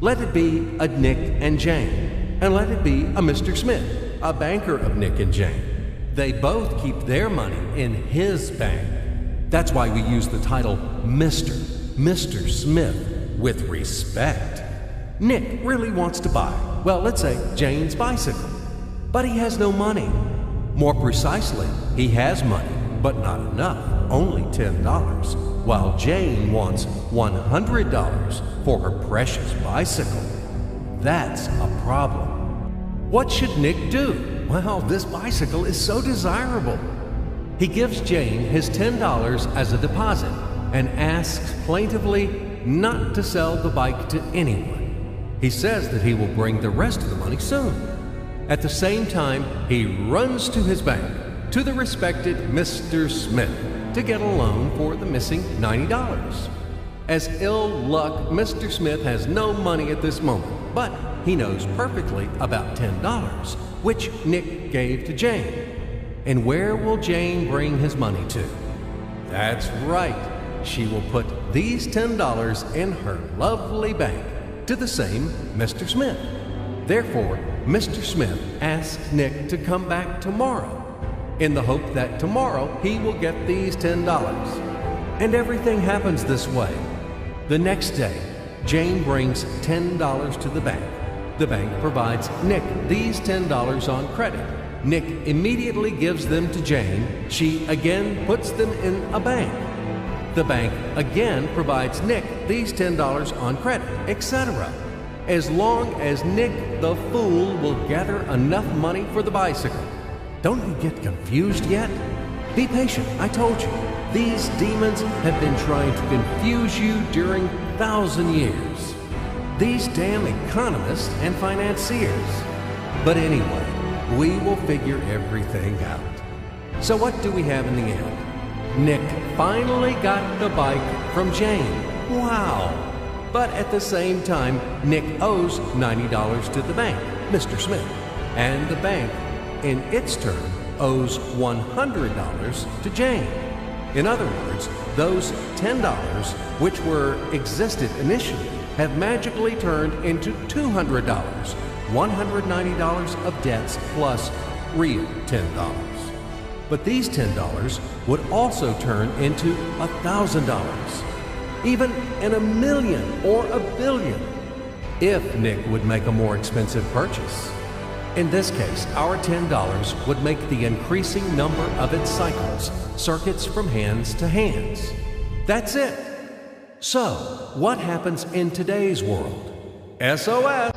Let it be a Nick and Jane, and let it be a Mr. Smith, a banker of Nick and Jane. They both keep their money in his bank. That's why we use the title Mr. Smith with respect. Nick really wants to buy, well, let's say Jane's bicycle, but he has no money. More precisely, he has money, but not enough, only $10, while Jane wants $100 for her precious bicycle. That's a problem. What should Nick do? Well, this bicycle is so desirable. He gives Jane his $10 as a deposit and asks plaintively not to sell the bike to anyone. He says that he will bring the rest of the money soon. At the same time, he runs to his bank, to the respected Mr. Smith, to get a loan for the missing $90. As ill luck, Mr. Smith has no money at this moment, but he knows perfectly about $10, which Nick gave to Jane. And where will Jane bring his money to? That's right. She will put these $10 in her lovely bank to the same Mr. Smith. Therefore, Mr. Smith asks Nick to come back tomorrow in the hope that tomorrow he will get these $10. And everything happens this way. The next day, Jane brings $10 to the bank. The bank provides Nick these $10 on credit. Nick immediately gives them to Jane. She again puts them in a bank. The bank again provides Nick these $10 on credit, etc. As long as Nick the fool will gather enough money for the bicycle. Don't you get confused yet? Be patient, I told you. These demons have been trying to confuse you during 1,000 years. These damn economists and financiers. But anyway, we will figure everything out. So what do we have in the end? Nick finally got the bike from Jane. Wow! But at the same time, Nick owes $90 to the bank, Mr. Smith, and the bank, in its turn, owes $100 to Jane. In other words, those $10, which existed initially, have magically turned into $200, $190 of debts plus real $10. But these $10 would also turn into $1,000, even in a million or a billion, if Nick would make a more expensive purchase. In this case, our $10 would make the increasing number of its cycles, circuits from hands to hands. That's it. So, what happens in today's world? SOS!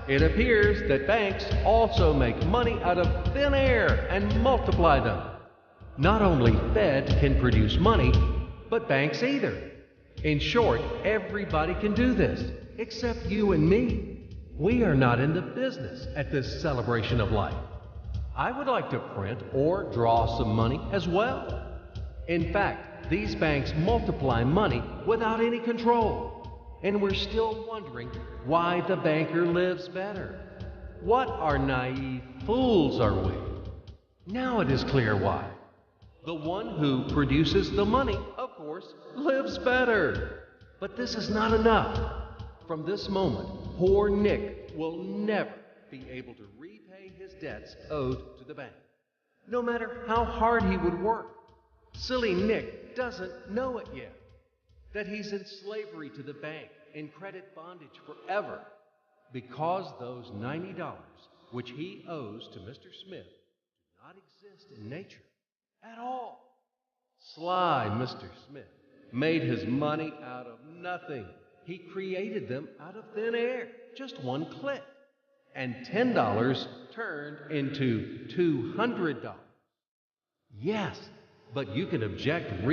It appears that banks also make money out of thin air and multiply them. Not only Fed can produce money, but banks either. In short, everybody can do this, except you and me. We are not in the business at this celebration of life. I would like to print or draw some money as well. In fact, these banks multiply money without any control. And we're still wondering why the banker lives better. What are naive fools are we? Now it is clear why. The one who produces the money, of course, lives better. But this is not enough. From this moment, poor Nick will never be able to repay his debts owed to the bank, no matter how hard he would work. Silly Nick doesn't know it yet, that he's in slavery to the bank, in credit bondage forever, because those $90, which he owes to Mr. Smith, do not exist in nature at all. Sly Mr. Smith made his money out of nothing. He created them out of thin air, just one click. And $10 turned into $200. Yes, but you can object